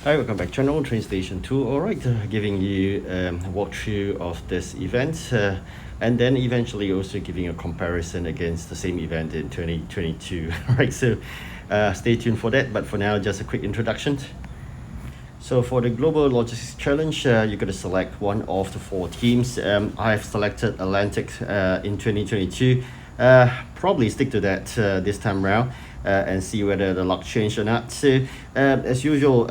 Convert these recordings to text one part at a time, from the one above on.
Hi, welcome back to channel TrainStation2. Alright, giving you a walkthrough of this event and then eventually also giving a comparison against the same event in 2022. Alright, so stay tuned for that, but for now, just a quick introduction. So for the Global Logistics Challenge, you're going to select one of the four teams. I've selected Atlantic in 2022. Probably stick to that this time around. And see whether the luck changed or not. So as usual,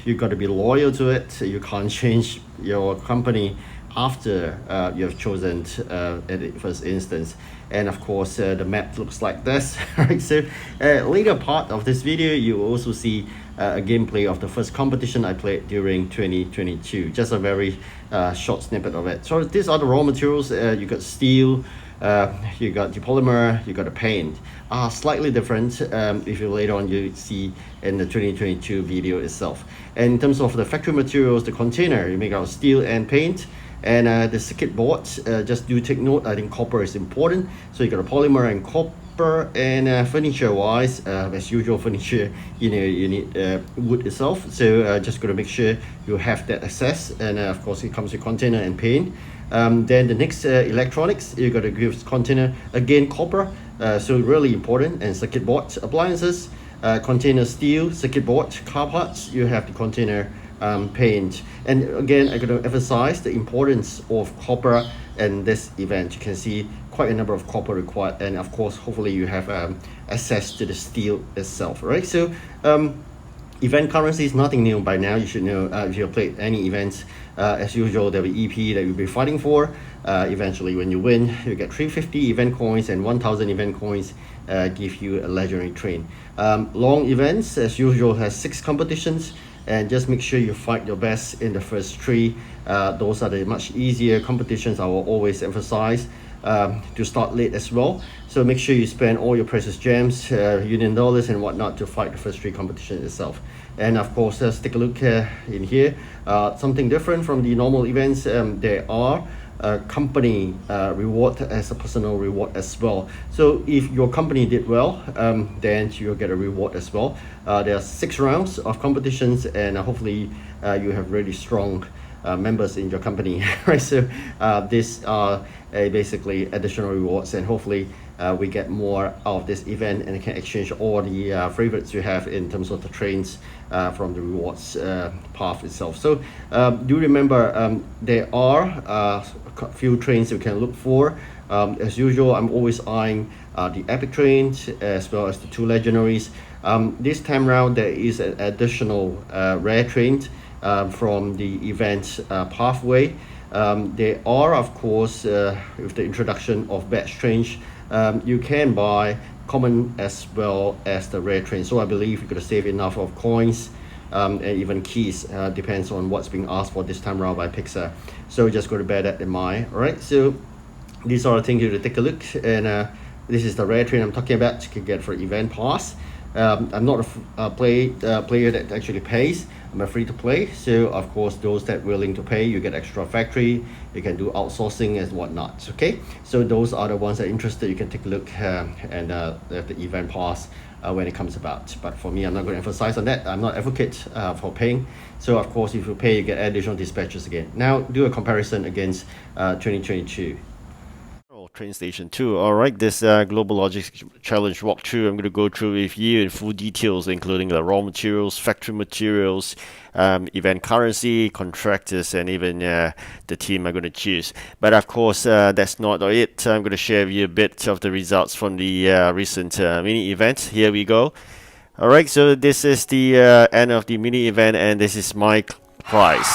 you've got to be loyal to it. You can't change your company after you have chosen at the first instance. And of course, the map looks like this. Right? So later part of this video, you will also see a gameplay of the first competition I played during 2022. Just a very short snippet of it. So these are the raw materials. You got steel, you got the polymer, you got the paint. Slightly different if you later on you see in the 2022 video itself. And in terms of the factory materials, the container you make out of steel and paint, and the circuit boards, just do take note, I think copper is important. So you got a polymer and copper, and furniture wise, as usual furniture, you need wood itself. So just got to make sure you have that access, and of course it comes with container and paint. Then the next electronics, you got to give container, again copper, so really important, and circuit board appliances, container steel, circuit board, car parts, you have the container paint. And again, I'm going to emphasize the importance of copper in this event. You can see quite a number of copper required, and of course hopefully you have access to the steel itself, right? So event currency is nothing new by now. You should know if you have played any events. As usual, there'll be EP that you'll be fighting for. Eventually, when you win, you get 350 event coins, and 1000 event coins give you a legendary train. Long events, as usual, has 6 competitions, and just make sure you fight your best in the first 3. Those are the much easier competitions. I will always emphasize to start late as well. So make sure you spend all your precious gems, union dollars and whatnot to fight the first 3 competitions itself. And of course, let's take a look in here. Something different from the normal events. There are company reward as a personal reward as well. So if your company did well, then you'll get a reward as well. There are 6 rounds of competitions, and hopefully you have really strong members in your company, right? So these are basically additional rewards, and hopefully we get more out of this event and can exchange all the favorites you have in terms of the trains from the rewards path itself. So do remember there are a few trains you can look for. As usual, I'm always eyeing the epic trains as well as the 2 legendaries. This time around there is an additional rare train from the event pathway. There are, of course, with the introduction of batch trains, you can buy common as well as the rare train. So I believe you're going to save enough of coins and even keys, depends on what's being asked for this time around by Pixar. So just got to bear that in mind. All right, so these are the things you to take a look, and this is the rare train I'm talking about. You can get for event pass. I'm not a player that actually pays. I'm a free to play. So of course, those that willing to pay, you get extra factory. You can do outsourcing and whatnot. Okay, so those are the ones that are interested. You can take a look and the event pass when it comes about. But for me, I'm not going to emphasize on that. I'm not advocate for paying. So of course, if you pay, you get additional dispatches again. Now do a comparison against 2022. TrainStation2. Alright, this Global Logistics Challenge walkthrough, I'm going to go through with you in full details, including the raw materials, factory materials, event currency, contractors, and even the team I'm going to choose. But of course, that's not it. I'm going to share with you a bit of the results from the recent mini event. Here we go. Alright, so this is the end of the mini event, and this is my prize.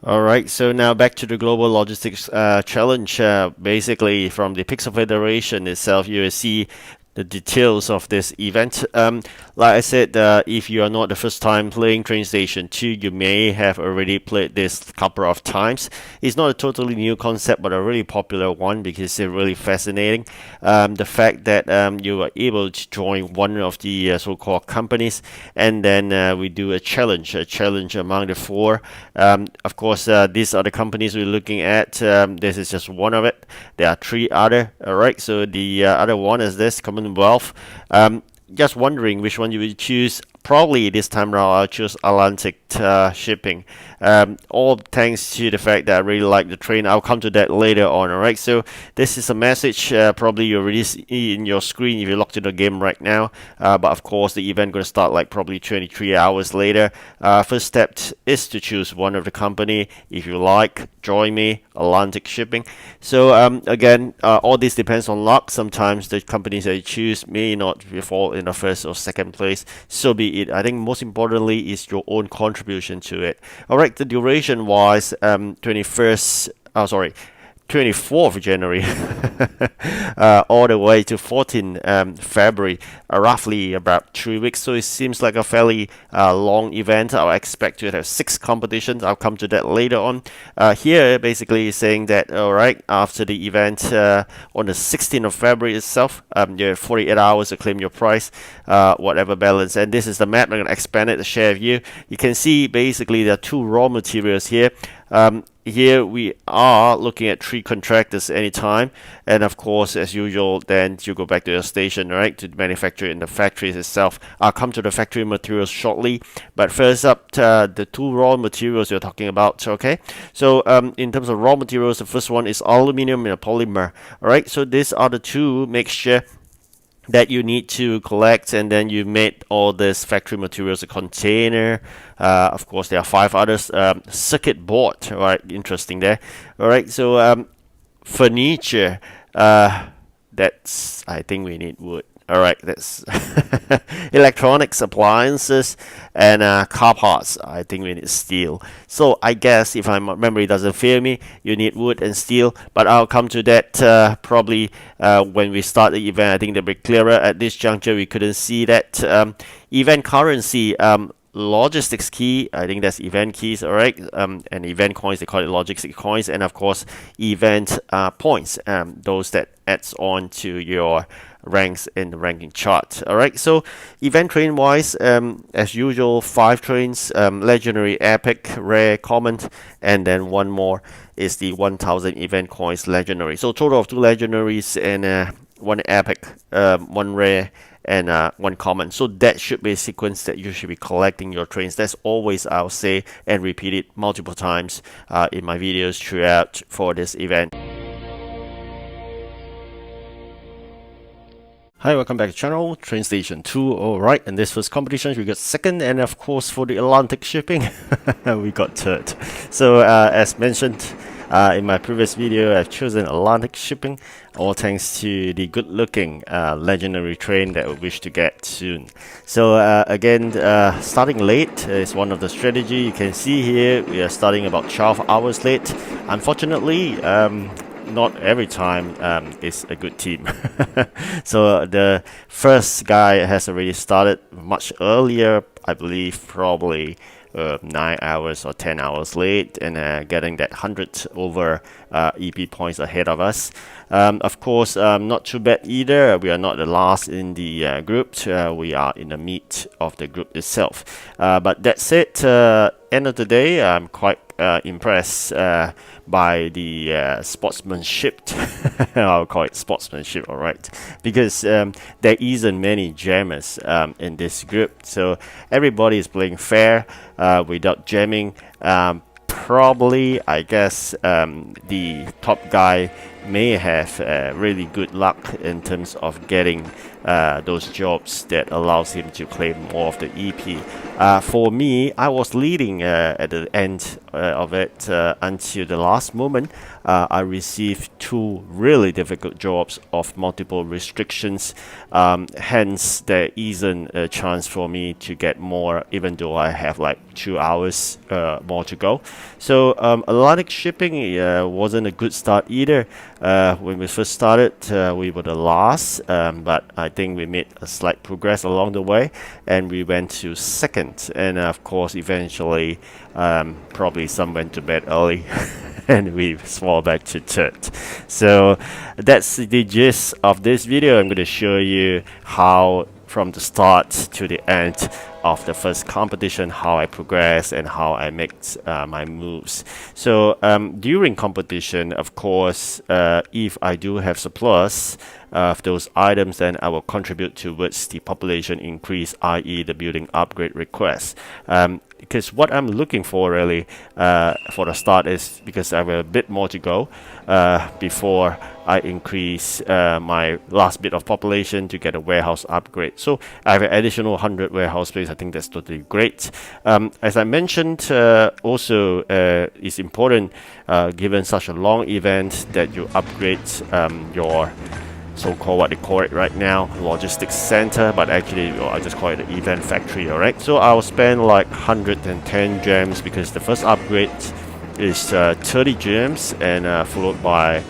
Alright, so now back to the Global Logistics Challenge. Basically, from the Pixel Federation itself, you will see the details of this event. Like I said, if you are not the first time playing TrainStation 2, you may have already played this a couple of times. It's not a totally new concept, but a really popular one because it's really fascinating. The fact that you are able to join one of the so-called companies, and then we do a challenge among the four. Of course, these are the companies we're looking at. This is just one of it. There are three other. All right, so the other one is this Commonwealth. Just wondering which one you will choose. Probably this time around I'll choose Atlantic shipping. All thanks to the fact that I really like the train. I'll come to that later on. Alright, so this is a message. Probably you already see in your screen if you logged into the game right now. But of course the event going to start like probably 23 hours later. First step is to choose one of the company. If you like, join me, Atlantic shipping. So again, all this depends on luck. Sometimes the companies that you choose may not fall in the first or second place. So be it. I think most importantly is your own contribution to it. All right, the duration wise, 24th January all the way to 14 February, roughly about 3 weeks. So it seems like a fairly long event. I'll expect to have 6 competitions. I'll come to that later on. Here basically is saying that, all right, after the event on the 16th of February itself, you have 48 hours to claim your prize, whatever balance. And this is the map. I'm going to expand it to share with you. You can see basically there are 2 raw materials here. Here we are looking at 3 contractors anytime, and of course as usual then you go back to your station, right, to manufacture in the factories itself. I'll come to the factory materials shortly, but first up, the 2 raw materials you're talking about. Okay, so in terms of raw materials, the first one is aluminum and polymer. Alright, so these are the 2 mixture that you need to collect, and then you made all this factory materials, a container. Of course there are 5 others. Circuit board, right, interesting there. All right, so furniture, that's, I think we need wood. All right, that's electronics, appliances, and car parts. I think we need steel. So I guess if my memory doesn't fail me, you need wood and steel. But I'll come to that probably when we start the event. I think they'll be clearer. At this juncture, we couldn't see that. Event currency. Logistics key, I think that's event keys, all right, and event coins, they call it logistics coins, and of course event points, those that adds on to your ranks in the ranking chart. All right, so event train wise, as usual, 5 trains, legendary, epic, rare, common, and then one more is the 1000 event coins legendary. So total of 2 legendaries and 1 epic, 1 rare, and 1 common. So that should be a sequence that you should be collecting your trains. That's always I'll say and repeat it multiple times in my videos throughout for this event. Hi, welcome back to the channel, TrainStation2. Alright, and this first competition we got 2nd, and of course for the Atlantic shipping we got 3rd. So as mentioned in my previous video, I've chosen Atlantic shipping, all thanks to the good looking legendary train that we wish to get soon. So again, starting late is one of the strategy. You can see here we are starting about 12 hours late. Unfortunately, not every time is a good team. So the first guy has already started much earlier, I believe probably 9 hours or 10 hours late, and getting that 100 over EP points ahead of us. Of course, not too bad either. We are not the last in the group. We are in the mid of the group itself. But that said, end of the day, I'm quite impressed by the sportsmanship. I'll call it sportsmanship, alright, because there isn't many jammers in this group, so everybody is playing fair without jamming. Probably, I guess, the top guy may have really good luck in terms of getting those jobs that allows him to claim more of the EP. For me, I was leading at the end of it until the last moment. I received 2 really difficult jobs of multiple restrictions. Hence, there isn't a chance for me to get more, even though I have like 2 hours more to go. So Atlantic shipping wasn't a good start either. When we first started, we were the last, but I think we made a slight progress along the way, and we went to second. And of course, eventually, probably some went to bed early. And we fall back to third. So that's the gist of this video. I'm going to show you how from the start to the end of the first competition, how I progress and how I make my moves. So during competition, of course, if I do have surplus of those items, then I will contribute towards the population increase, i.e. the building upgrade request. Because what I'm looking for really for the start is, because I have a bit more to go before I increase my last bit of population to get a warehouse upgrade. So I have an additional 100 warehouse space. I think that's totally great. As I mentioned, also it's important given such a long event that you upgrade your so-called, what they call it right now, logistics center, but actually I just call it the event factory. Alright, so I'll spend like 110 gems, because the first upgrade is 30 gems and followed by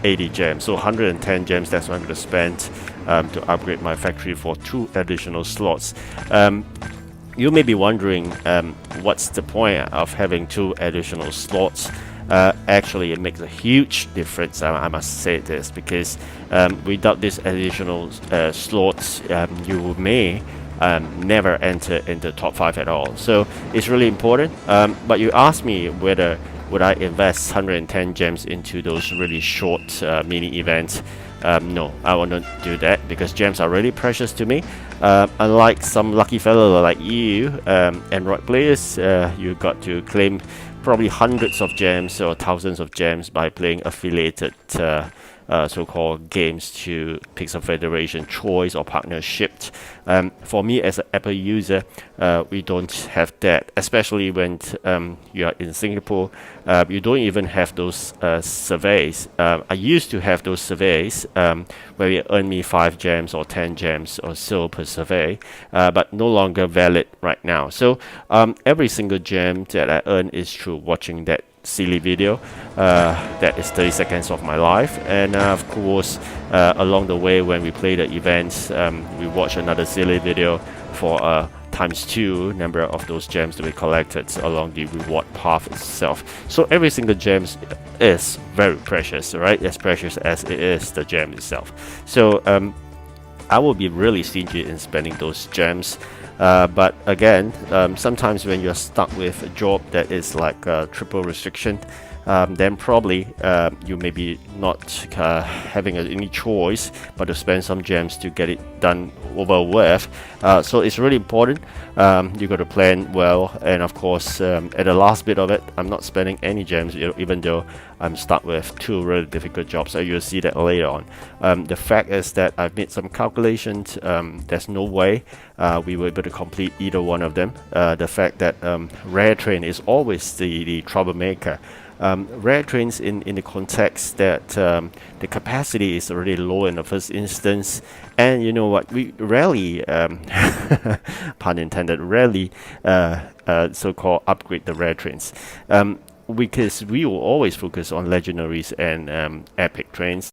80 gems. So 110 gems, that's what I'm going to spend to upgrade my factory for 2 additional slots. You may be wondering what's the point of having 2 additional slots. Actually, it makes a huge difference. I must say this, because without these additional slots, you may never enter into top 5 at all. So it's really important. But you asked me whether would I invest 110 gems into those really short mini events. No, I will not do that, because gems are really precious to me. Unlike some lucky fellow like you, Android players, you got to claim probably hundreds of gems or thousands of gems by playing affiliated so-called games to Pixel Federation choice or partnership. For me as an Apple user, we don't have that, especially when you are in Singapore. You don't even have those surveys. I used to have those surveys where it earned me 5 gems or 10 gems or so per survey, but no longer valid right now. So every single gem that I earn is through watching that silly video that is 30 seconds of my life. And of course, along the way when we play the events, we watch another silly video for ×2 number of those gems to be collected along the reward path itself. So every single gem is very precious, right? As precious as it is the gem itself. So I will be really stingy in spending those gems. But again, sometimes when you're stuck with a job that is like a triple restriction, then probably you may be not having any choice but to spend some gems to get it done over with. So it's really important. You got to plan well, and of course at the last bit of it, I'm not spending any gems, even though I'm stuck with 2 really difficult jobs. So you'll see that later on. The fact is that I've made some calculations. There's no way we were able to complete either one of them. The fact that rare train is always the troublemaker. Rare trains in the context that the capacity is already low in the first instance, and you know what, we rarely pun intended, rarely so-called upgrade the rare trains, because we will always focus on legendaries and epic trains.